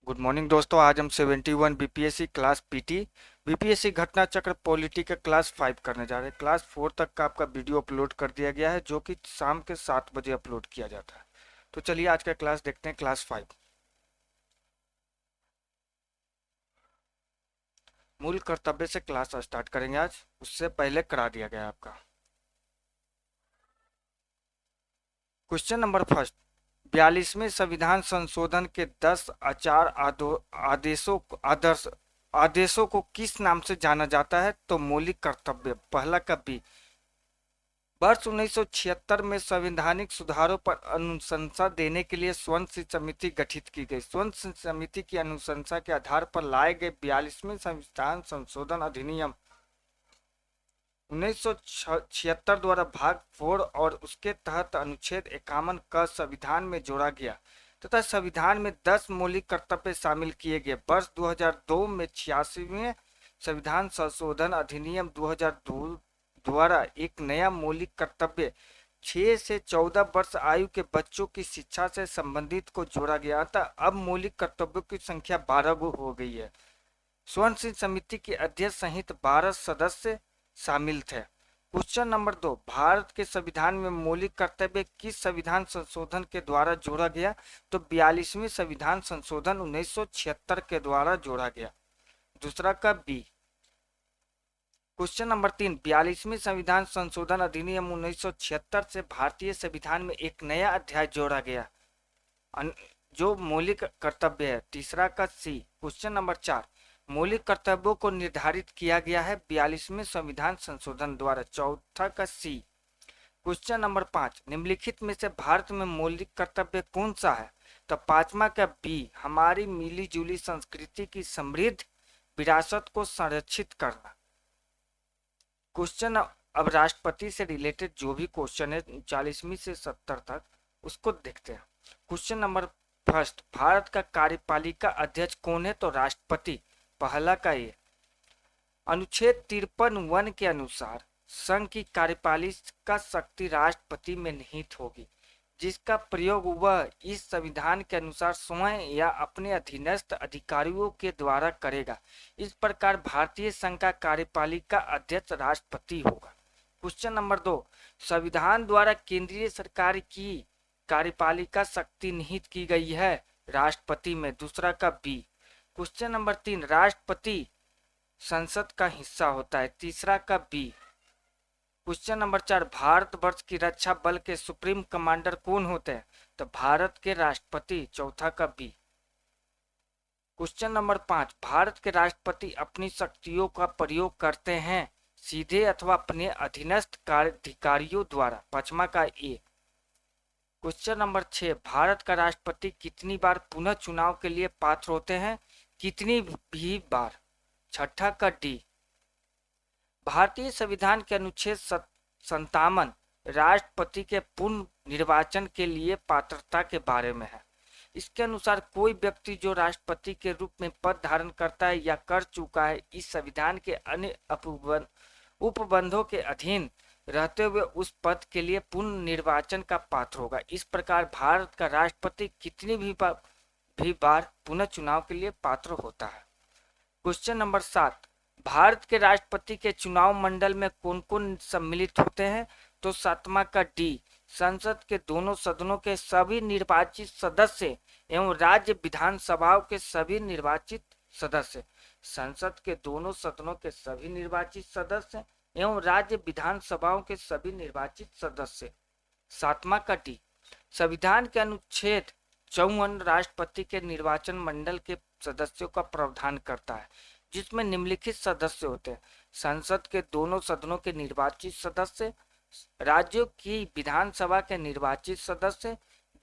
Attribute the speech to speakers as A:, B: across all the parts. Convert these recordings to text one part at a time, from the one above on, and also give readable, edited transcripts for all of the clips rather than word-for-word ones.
A: Good morning दोस्तों। आज हम 71 बीपीएससी क्लास पीटी बीपीएससी घटना चक्र पॉलिटी का क्लास 5 करने जा रहे हैं। क्लास 4 तक का आपका वीडियो अपलोड कर दिया गया है जो कि शाम के 7 बजे अपलोड किया जाता है। तो चलिए आज का क्लास देखते हैं। क्लास 5 मूल कर्तव्य से क्लास स्टार्ट करेंगे। आज उससे पहले करा दिया गया है आपका क्वेश्चन नंबर फर्स्ट। 42वें संविधान संशोधन के 10 आचार आदेशों आदर्श आदेशों को किस नाम से जाना जाता है? तो मौलिक कर्तव्य। पहला का बी। वर्ष 1976 में संवैधानिक सुधारों पर अनुशंसा देने के लिए स्वर्ण समिति गठित की गई। स्वर्ण समिति की अनुशंसा के आधार पर लाए गए 42वें संविधान संशोधन अधिनियम 1976 द्वारा भाग 4 और उसके तहत अनुच्छेद 51 का संविधान में जोड़ा गया तथा संविधान में 10 मौलिक कर्तव्य शामिल किए गए। वर्ष 2002 में 86वें संविधान संशोधन अधिनियम 2002 द्वारा एक नया मौलिक कर्तव्य 6 से 14 वर्ष आयु के बच्चों की शिक्षा से संबंधित को जोड़ा गया था। अब मौलिक कर्तव्यों की संख्या 12 हो गई है। स्वर्ण सिंह समिति के अध्यक्ष सहित 12 सदस्य शामिल थे। Question number 2। भारत के संविधान में मौलिक कर्तव्य किस संविधान संशोधन के द्वारा जोड़ा गया? तो 42वें संविधान संशोधन 1976 के द्वारा जोड़ा गया। दूसरा का बी। Question number 3। 42वें संविधान संशोधन अधिनियम 1976 से भारतीय संविधान में एक नया अध्याय जोड़ा गया जो मौलिक कर्तव्य है। तीसरा का सी। Question number 4। मौलिक कर्तव्यों को निर्धारित किया गया है 42वें संविधान संशोधन द्वारा। चौथा का सी। Question number 5। निम्नलिखित में से भारत में मौलिक कर्तव्य कौन सा है? तो पांचवा का बी। हमारी मिली जुली संस्कृति की समृद्ध विरासत को संरक्षित करना। क्वेश्चन अब राष्ट्रपति से रिलेटेड जो भी क्वेश्चन है 40वीं से 70 तक उसको देखते हैं। Question number first. भारत का कार्यपालिका अध्यक्ष कौन है? तो राष्ट्रपति। पहला का ये। अनुच्छेद 53(1) के अनुसार संघ की कार्यपालिका शक्ति राष्ट्रपति में निहित होगी जिसका प्रयोग वह इस संविधान के अनुसार स्वयं या अपने अधीनस्थ अधिकारियों के द्वारा करेगा। इस प्रकार भारतीय संघ का कार्यपालिका अध्यक्ष राष्ट्रपति होगा। Question number 2। संविधान द्वारा केंद्रीय सरकार की कार्यपालिका शक्ति निहित की गई है राष्ट्रपति में। दूसरा का बी। Question number 3। राष्ट्रपति संसद का हिस्सा होता है। तीसरा का बी। Question number 4। भारतवर्ष की रक्षा बल के सुप्रीम कमांडर कौन होते हैं? तो भारत के राष्ट्रपति। चौथा का बी। Question number 5। भारत के राष्ट्रपति अपनी शक्तियों का प्रयोग करते हैं सीधे अथवा अपने अधीनस्थ अधिकारियों द्वारा। पांचवा का ए। Question number 6। भारत का राष्ट्रपति कितनी बार पुनः चुनाव के लिए पात्र होते हैं? कितनी भी बार। छठा का डी। भारतीय संविधान के अनुच्छेद 57 राष्ट्रपति के पुनः निर्वाचन के लिए पात्रता के बारे में है। इसके अनुसार कोई व्यक्ति जो राष्ट्रपति के रूप में पद धारण करता है या कर चुका है इस संविधान के अन्य उपबंधों के अधीन रहते हुए उस पद के लिए पुनः निर्वाचन का पात्र होगा। इस प्रकार भारत का राष्ट्रपति कितनी भी बार पुनः चुनाव के लिए पात्र होता है। Question number 7। भारत के राष्ट्रपति के चुनाव मंडल में कौन कौन सम्मिलित होते हैं? तो सातवां का डी। संसद के दोनों सदनों के सभी निर्वाचित सदस्य एवं राज्य विधानसभाओं के सभी निर्वाचित सदस्य। संसद के दोनों सदनों के सभी निर्वाचित सदस्य एवं राज्य विधानसभाओं के सभी निर्वाचित सदस्य। सातवां का डी। संविधान के अनुच्छेद 54 राष्ट्रपति के निर्वाचन मंडल के सदस्यों का प्रावधान करता है जिसमें निम्नलिखित सदस्य होते हैं। संसद के दोनों सदनों के निर्वाचित सदस्य, राज्यों की विधानसभा के निर्वाचित सदस्य,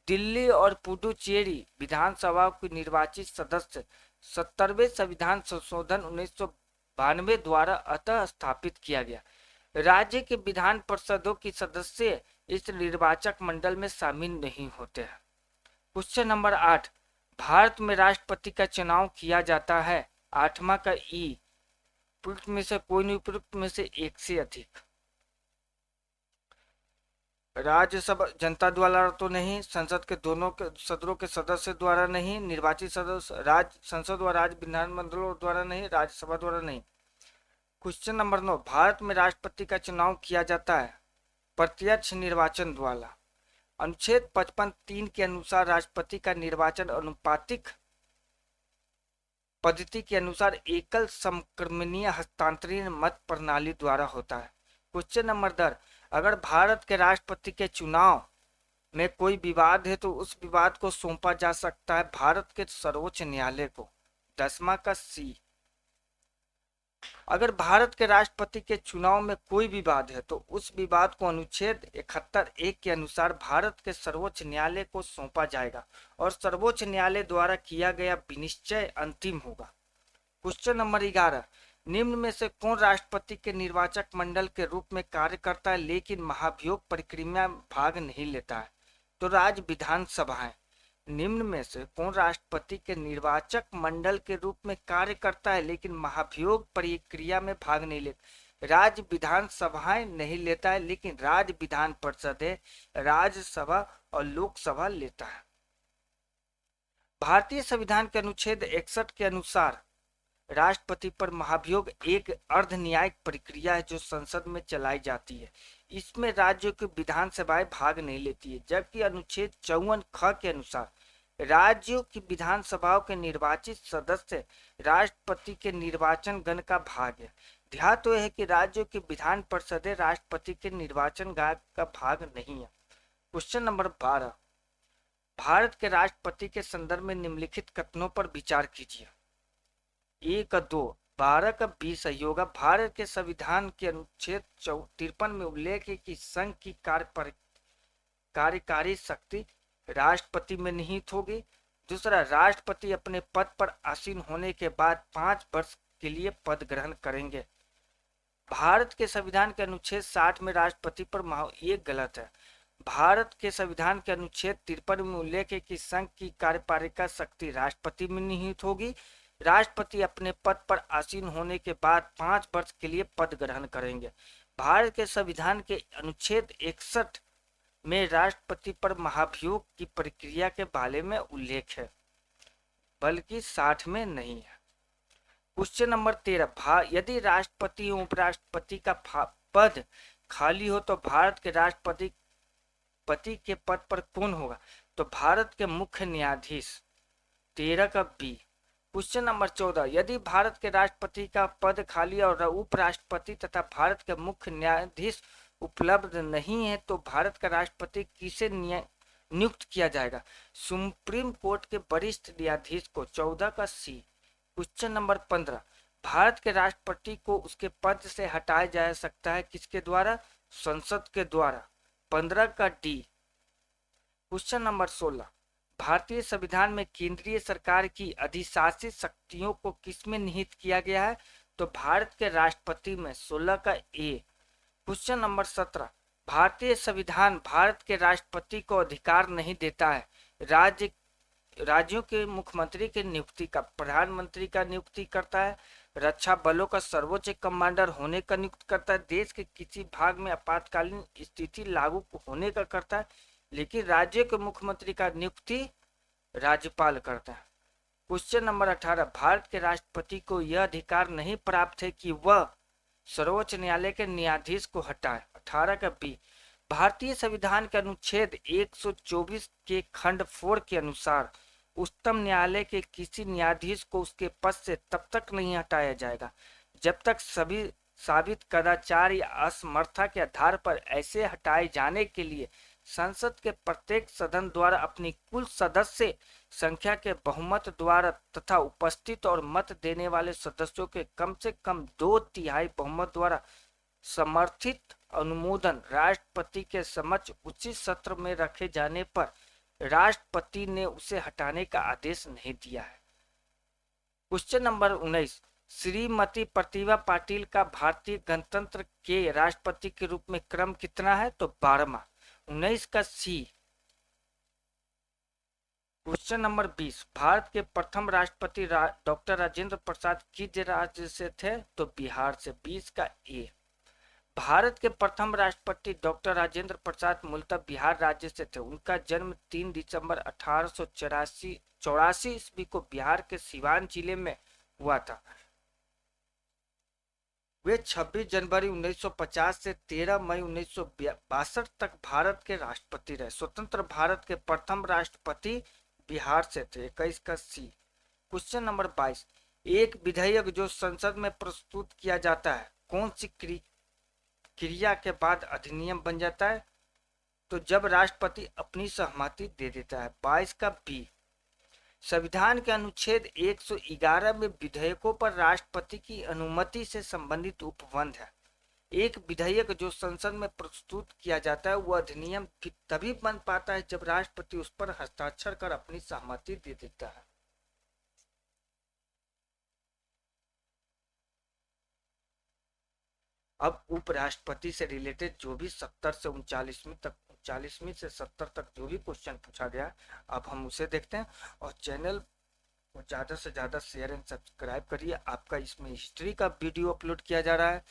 A: दिल्ली और पुडुचेरी विधानसभा के निर्वाचित सदस्य। 70वें संविधान संशोधन 1992 द्वारा अतः स्थापित किया गया। राज्य के विधान परिषदों की सदस्य इस निर्वाचक मंडल में शामिल नहीं होते हैं। Question number 8। भारत में राष्ट्रपति का चुनाव किया जाता है। आठवां का ई। उपयुक्त में से कोई नहीं, उपयुक्त में से एक से अधिक। राज्यसभा जनता द्वारा तो नहीं, संसद के दोनों के सदनों के सदस्य द्वारा नहीं, निर्वाचित सदस्य राज्य संसद व राज्य विधानमंडलों द्वारा नहीं, राज्यसभा द्वारा नहीं। क्वेश्चन नंबर 9, भारत में राष्ट्रपति का चुनाव किया जाता है प्रत्यक्ष निर्वाचन द्वारा। अनुच्छेद 55(3) के अनुसार राष्ट्रपति का निर्वाचन अनुपातिक पद्धति के अनुसार एकल समक्रमणीय हस्तांतरण मत प्रणाली द्वारा होता है। क्वेश्चन नंबर 10, अगर भारत के राष्ट्रपति के चुनाव में कोई विवाद है तो उस विवाद को सौंपा जा सकता है भारत के सर्वोच्च न्यायालय को। 10वां का सी, अगर भारत के राष्ट्रपति के चुनाव में कोई विवाद है तो उस विवाद को अनुच्छेद 71(1) के अनुसार भारत के सर्वोच्च न्यायालय को सौंपा जाएगा और सर्वोच्च न्यायालय द्वारा किया गया विनिश्चय अंतिम होगा। क्वेश्चन नंबर 11, निम्न में से कौन राष्ट्रपति के निर्वाचक मंडल के रूप में कार्य करता है लेकिन महाभियोग प्रक्रिया में भाग नहीं लेता है? तो राज्य विधानसभाएं। निम्न में से कौन राष्ट्रपति के निर्वाचक मंडल के रूप में कार्य करता है लेकिन महाभियोग प्रक्रिया में भाग नहीं लेता? राज्य विधानसभाएं नहीं लेता है, लेकिन राज्य विधान परिषद है, राज्यसभा और लोकसभा लेता है। भारतीय संविधान के अनुच्छेद 61 के अनुसार राष्ट्रपति पर महाभियोग एक अर्ध न्यायिक प्रक्रिया है जो संसद में चलाई जाती है। इसमें राज्यों की विधानसभाएं भाग नहीं लेती है, जबकि अनुच्छेद 54 ख के अनुसार राज्यों की विधानसभाओं के निर्वाचित सदस्य राष्ट्रपति के निर्वाचन गण का भाग है। ध्यान तो है कि राज्यों की विधान परिषद राष्ट्रपति के निर्वाचन गण का भाग नहीं है। क्वेश्चन नंबर 12, भारत के राष्ट्रपति के संदर्भ में निम्नलिखित कथनों पर विचार कीजिए। 1, 2, 12 का 20 सही होगा। भारत के संविधान के अनुच्छेद 53 में उल्लेख है कि संघ की कार्यकारी शक्ति राष्ट्रपति में निहित होगी। दूसरा, राष्ट्रपति अपने पद पर आसीन होने के बाद 5 वर्ष के लिए पद ग्रहण करेंगे। भारत के संविधान के अनुच्छेद 60 में राष्ट्रपति पर ये गलत है। भारत के संविधान के अनुच्छेद 53 में उल्लेख है कि संघ की कार्यपालिका शक्ति राष्ट्रपति में निहित होगी। राष्ट्रपति अपने पद पर आसीन होने के बाद 5 वर्ष के लिए पद ग्रहण करेंगे। भारत के संविधान के अनुच्छेद 61 में राष्ट्रपति पर महाभियोग की प्रक्रिया के बारे में उल्लेख है, बल्कि 60 में नहीं है। क्वेश्चन नंबर 13, यदि राष्ट्रपति एवं उपराष्ट्रपति का पद खाली हो तो भारत के राष्ट्रपति के पद पर कौन होगा? तो भारत के मुख्य न्यायाधीश। 13 का बी। क्वेश्चन नंबर 14, यदि भारत के राष्ट्रपति का पद खाली और उपराष्ट्रपति तथा भारत के मुख्य न्यायाधीश उपलब्ध नहीं है तो भारत का राष्ट्रपति किसे नियुक्त किया जाएगा? सुप्रीम कोर्ट के वरिष्ठ न्यायाधीश को। 14 का सी। क्वेश्चन नंबर 15, भारत के राष्ट्रपति को उसके पद से हटाया जा सकता है किसके द्वारा? संसद के द्वारा। 15 का डी। क्वेश्चन नंबर 16, भारतीय संविधान में केंद्रीय सरकार की अधिशासित शक्तियों को किसमें निहित किया गया है? तो भारत के राष्ट्रपति में। 16 का ए। क्वेश्चन नंबर 17, भारतीय संविधान भारत के राष्ट्रपति को अधिकार नहीं देता है राज्यों के मुख्यमंत्री की नियुक्ति का, प्रधानमंत्री का नियुक्ति करता है, रक्षा बलों का सर्वोच्च कमांडर होने का नियुक्त करता है, देश के किसी भाग में आपातकालीन स्थिति लागू होने का करता है, लेकिन राज्य के मुख्यमंत्री का नियुक्ति राज्यपाल करता है। क्वेश्चन नंबर 18, भारत के राष्ट्रपति को यह अधिकार नहीं प्राप्त है कि वह सर्वोच्च न्यायालय के न्यायाधीश को हटाए। 18 का बी। भारतीय संविधान के अनुच्छेद 124 के खंड 4 के अनुसार उच्चतम न्यायालय के किसी न्यायाधीश को उसके पद से तब तक नहीं हटाया जाएगा जब तक सभी साबित कदाचार या असमर्थता के आधार पर ऐसे हटाए जाने के लिए संसद के प्रत्येक सदन द्वारा अपनी कुल सदस्य संख्या के बहुमत द्वारा तथा उपस्थित और मत देने वाले सदस्यों के कम से कम 2/3 बहुमत द्वारा समर्थित अनुमोदन राष्ट्रपति के समक्ष उचित सत्र में रखे जाने पर राष्ट्रपति ने उसे हटाने का आदेश नहीं दिया है। क्वेश्चन नंबर 19, श्रीमती प्रतिभा पाटिल का भारतीय गणतंत्र के राष्ट्रपति के रूप में क्रम कितना है? तो 12वां। 19 का सी। क्वेश्चन नंबर 20, भारत के प्रथम राष्ट्रपति डॉक्टर राजेंद्र प्रसाद किस राज्य से थे? तो बिहार से। 20 का ए। भारत के प्रथम राष्ट्रपति डॉक्टर राजेंद्र प्रसाद मूलतः बिहार राज्य से थे। उनका जन्म 3 दिसंबर 1884 ईस्वी को बिहार के सिवान जिले में हुआ था। वे 26 जनवरी 1950 से 13 मई 1962 तक भारत के राष्ट्रपति रहे। स्वतंत्र भारत के प्रथम राष्ट्रपति बिहार से थे। 21 का सी। क्वेश्चन नंबर 22, एक विधेयक जो संसद में प्रस्तुत किया जाता है कौन सी क्रिया के बाद अधिनियम बन जाता है? तो जब राष्ट्रपति अपनी सहमति दे देता है। 22 का बी। संविधान के अनुच्छेद 111 में विधेयकों पर राष्ट्रपति की अनुमति से संबंधित उपबंध है। एक विधेयक जो संसद में प्रस्तुत किया जाता है वह अधिनियम तभी बन पाता है जब राष्ट्रपति उस पर हस्ताक्षर कर अपनी सहमति दे देता है। अब उपराष्ट्रपति से रिलेटेड जो भी 70 से 39वीं से 70 तक जो भी क्वेश्चन पूछा गया अब हम उसे देखते हैं। और चैनल को ज़्यादा से ज़्यादा शेयर एंड सब्सक्राइब करिए। आपका इसमें हिस्ट्री का वीडियो अपलोड किया जा रहा है।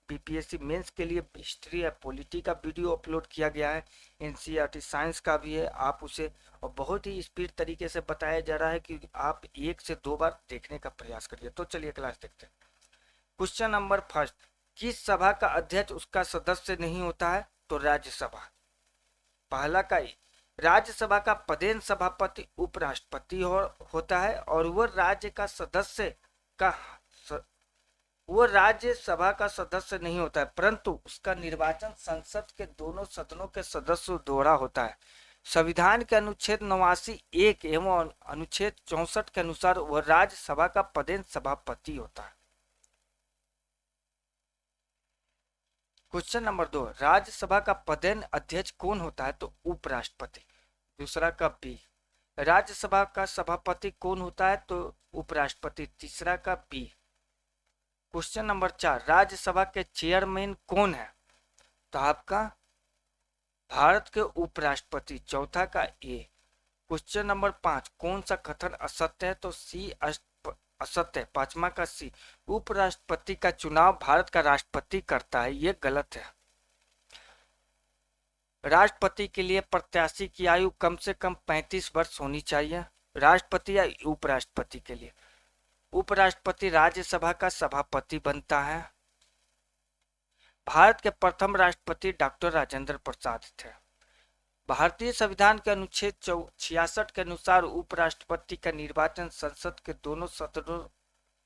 A: बीपीएससी मेंस के लिए हिस्ट्री या पॉलिटी का वीडियो अपलोड किया गया है। एनसीईआरटी साइंस का भी है, आप उसे और बहुत ही स्पीड तरीके से बताया जा रहा है कि आप 1 से 2 बार देखने का प्रयास करिए। तो चलिए क्लास देखते हैं। क्वेश्चन नंबर फर्स्ट, किस सभा का अध्यक्ष उसका सदस्य नहीं होता है? तो राज्यसभा। पहला का राज्यसभा का पदेन सभापति उपराष्ट्रपति होता है और वह राज्यसभा का सदस्य नहीं होता है, परंतु उसका निर्वाचन संसद के दोनों सदनों के सदस्यों द्वारा होता है। संविधान के अनुच्छेद 89(1) एवं अनुच्छेद 64 के अनुसार वह राज्यसभा का पदेन सभापति होता है। क्वेश्चन नंबर 2, राज्यसभा का पदेन अध्यक्ष कौन होता है? तो उपराष्ट्रपति। दूसरा का बी, राज्यसभा का सभापति कौन होता है? तो उपराष्ट्रपति। तीसरा का बी। क्वेश्चन नंबर 4, राज्यसभा के चेयरमैन कौन है? तो आपका भारत के उपराष्ट्रपति। चौथा का ए। क्वेश्चन नंबर 5, कौन सा कथन असत्य है? तो सी असत्य है। पांचवा का सी, उपराष्ट्रपति का चुनाव भारत का राष्ट्रपति करता है, ये गलत है। राष्ट्रपति के लिए प्रत्याशी की आयु कम से कम 35 वर्ष होनी चाहिए, राष्ट्रपति या उपराष्ट्रपति के लिए। उपराष्ट्रपति राज्यसभा का सभापति बनता है। भारत के प्रथम राष्ट्रपति डॉक्टर राजेंद्र प्रसाद थे। भारतीय संविधान के अनुच्छेद 66 के अनुसार उपराष्ट्रपति का निर्वाचन संसद के दोनों सदनों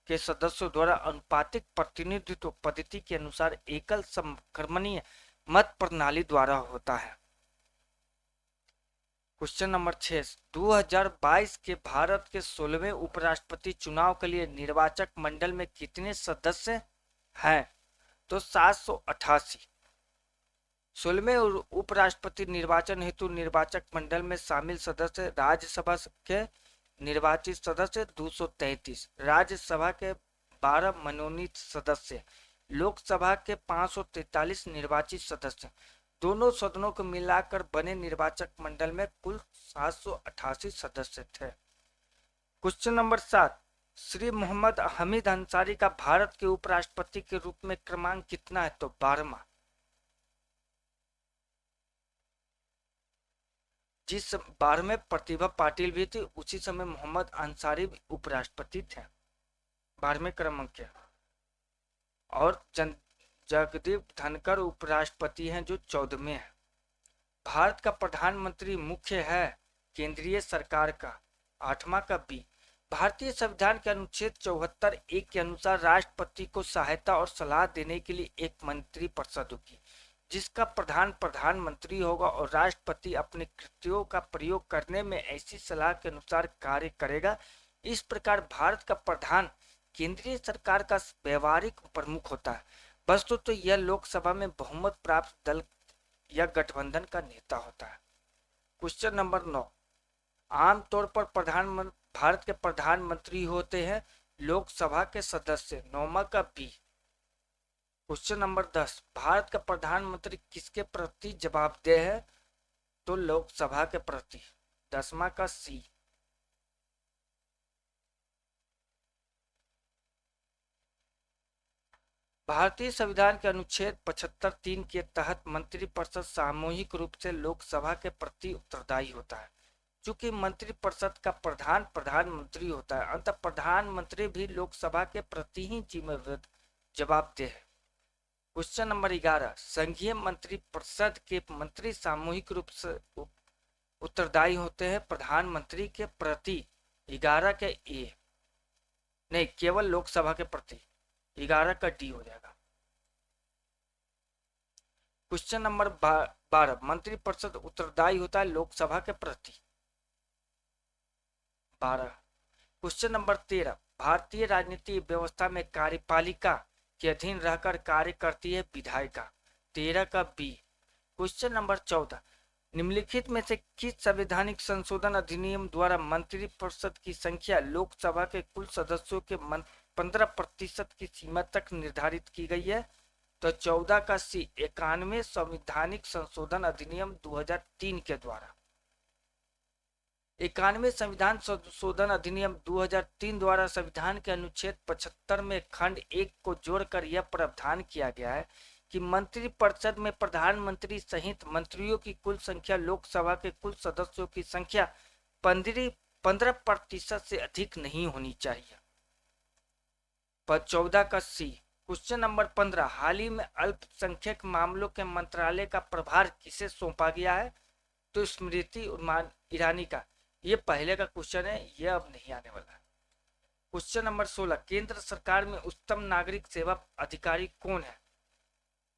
A: के सदस्यों द्वारा अनुपातिक प्रतिनिधित्व पद्धति के अनुसार एकल समक्रमणीय मत प्रणाली द्वारा होता है। क्वेश्चन नंबर 6, 2022 के भारत के 16वें उपराष्ट्रपति चुनाव के लिए निर्वाचक मंडल में कितने सदस्य हैं? तो 788। 16वें उपराष्ट्रपति निर्वाचन हेतु निर्वाचक मंडल में शामिल सदस्य राज्यसभा के निर्वाचित सदस्य 233, राज्यसभा के 12 मनोनीत सदस्य, लोकसभा के 543 निर्वाचित सदस्य, दोनों सदनों को मिलाकर बने निर्वाचक मंडल में कुल 788 सदस्य थे। क्वेश्चन नंबर 7, श्री मोहम्मद हमीद अंसारी का भारत के उपराष्ट्रपति के रूप में क्रमांक कितना है? तो 12वां। जिस 12वें प्रतिभा पाटिल भी थी उसी समय मोहम्मद अंसारी उपराष्ट्रपति थे, 12वें क्रमांक के। और जगदीप धनखड़ उपराष्ट्रपति हैं जो 14वें हैं। भारत का प्रधानमंत्री मुख्य है केंद्रीय सरकार का। 8वां का बी, भारतीय संविधान के अनुच्छेद 74(1) के अनुसार राष्ट्रपति को सहायता और सलाह देने के लिए एक मंत्री परिषद होगी जिसका प्रधान प्रधानमंत्री होगा और राष्ट्रपति अपने कृत्यों का प्रयोग करने में ऐसी सलाह के अनुसार कार्य करेगा। इस प्रकार भारत का प्रधान केंद्रीय सरकार का व्यवहारिक प्रमुख होता है। वस्तु तो यह लोकसभा में बहुमत प्राप्त दल या गठबंधन का नेता होता है। क्वेश्चन नंबर 9, आमतौर पर भारत के प्रधानमंत्री होते हैं लोकसभा के सदस्य। 9वां का बी। क्वेश्चन नंबर 10, भारत का प्रधानमंत्री किसके प्रति जवाबदेह है? तो लोकसभा के प्रति। 10वां का सी। भारतीय संविधान के अनुच्छेद 75(3) के तहत मंत्रिपरिषद सामूहिक रूप से लोकसभा के प्रति उत्तरदायी होता है। चूंकि मंत्रिपरिषद का प्रधान प्रधानमंत्री होता है, अतः प्रधानमंत्री भी लोकसभा के प्रति ही जवाबदेह है। क्वेश्चन नंबर 11, संघीय मंत्रिपरिषद के मंत्री सामूहिक रूप से उत्तरदायी होते हैं प्रधानमंत्री के प्रति। 11 के ए नहीं, केवल लोकसभा के प्रति। 11 का डी हो जाएगा। क्वेश्चन नंबर 12, मंत्रिपरिषद उत्तरदायी होता है लोकसभा के प्रति। 12। क्वेश्चन नंबर 13, भारतीय राजनीतिक व्यवस्था में कार्यपालिका के अधीन रहकर कार्य करती है विधायिका। 13 का बी। क्वेश्चन नंबर 14, निम्नलिखित में से किस संवैधानिक संशोधन अधिनियम द्वारा मंत्रिपरिषद की संख्या लोकसभा के कुल सदस्यों के 15% की सीमा तक निर्धारित की गई है? तो 14 का सी, 91 संवैधानिक संशोधन अधिनियम 2003 के द्वारा। 91 संविधान संशोधन अधिनियम 2003 द्वारा संविधान के अनुच्छेद 75 में खंड 1 को जोड़कर यह प्रावधान किया गया है कि मंत्रिपरिषद में प्रधानमंत्री सहित मंत्रियों की कुल संख्या लोकसभा के कुल सदस्यों की संख्या 15% से अधिक नहीं होनी चाहिए। 14 का सी। क्वेश्चन नंबर 15, हाल ही में अल्पसंख्यक मामलों के मंत्रालय का प्रभार किसे सौंपा गया है? तो स्मृति ईरानी का। ये पहले का क्वेश्चन है, यह अब नहीं आने वाला है। क्वेश्चन नंबर 16, केंद्र सरकार में उच्चतम नागरिक सेवा अधिकारी कौन है?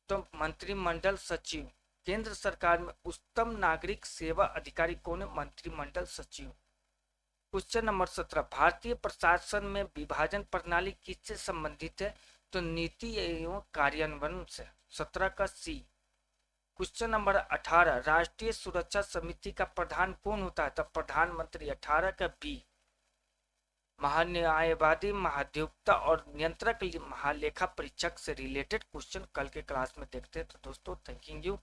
A: तो मंत्रिमंडल सचिव। केंद्र सरकार में उच्चतम नागरिक सेवा अधिकारी कौन है? मंत्रिमंडल सचिव। क्वेश्चन नंबर 17, भारतीय प्रशासन में विभाजन प्रणाली किससे संबंधित है? तो नीति एवं कार्यान्वयन से। 17 का सी। क्वेश्चन नंबर 18, राष्ट्रीय सुरक्षा समिति का प्रधान कौन होता है? तो प्रधानमंत्री। 18 का बी। महान्यायवादी, महाधिवक्ता और नियंत्रक महालेखा परीक्षक से रिलेटेड क्वेश्चन कल के क्लास में देखते हैं। तो दोस्तों, थैंक यू।